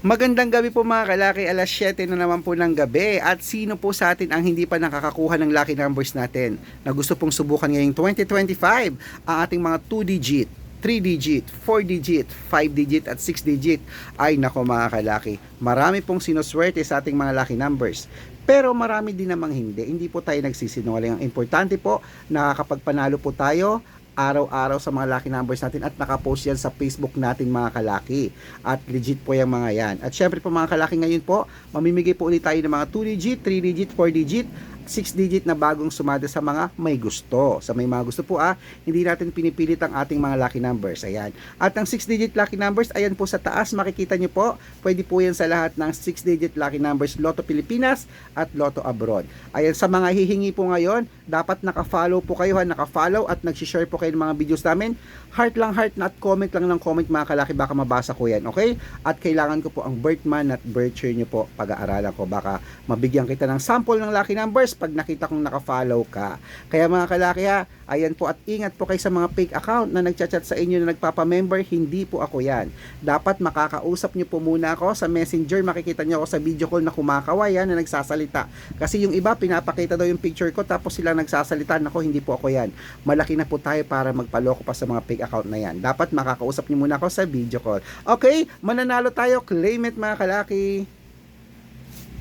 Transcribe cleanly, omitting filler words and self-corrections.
Magandang gabi po mga kalaki, alas 7 na naman po ng gabi. At sino po sa atin ang hindi pa nakakakuha ng lucky numbers natin na gusto pong subukan ngayong 2025 ang ating mga 2-digit, 3-digit, 4-digit, 5-digit at 6-digit? Ay nako mga kalaki, marami pong sinuswerte sa ating mga lucky numbers. Pero marami din namang hindi po tayo nagsisinungaling. Ang importante po, nakakapagpanalo po tayo araw-araw sa mga lucky numbers natin at nakapost yan sa Facebook natin mga kalaki. At legit po yung mga yan. At syempre po mga kalaki, ngayon po, mamimigay po ulit tayo ng mga 2-digit, 3-digit, 4-digit, 6-digit na bagong sumada sa mga may gusto. Sa may mga gusto po hindi natin pinipilit ang ating mga lucky numbers. Ayan. At ang 6-digit lucky numbers, ayan po sa taas, makikita nyo po, pwede po yan sa lahat ng 6-digit lucky numbers, Lotto Pilipinas at Lotto Abroad. Ayan, sa mga hihingi po ngayon, dapat naka-follow po kayo naka-follow at nag-share po kayo ng mga videos namin. Heart lang heart na at comment lang ng comment mga kalaki, baka mabasa ko yan, okay? At kailangan ko po ang birth month at birth year nyo po, pag-aaralan ko, baka mabigyan kita ng sample ng lucky numbers pag nakita kong naka-follow ka. Kaya mga kalaki ayan po, at ingat po kayo sa mga fake account na nagchat-chat sa inyo na nagpapa-member, hindi po ako yan. Dapat makakausap nyo po muna ako sa messenger, makikita nyo ako sa video call na kumakaway na nagsasalita. Kasi yung iba, pinapakita daw yung picture ko tapos sila nagsasalita, nako hindi po ako yan. Malaki na po tayo para magpaloko pa sa mga fake account na yan. Dapat makakausap nyo muna ako sa video call. Okay, mananalo tayo, claim it mga kalaki.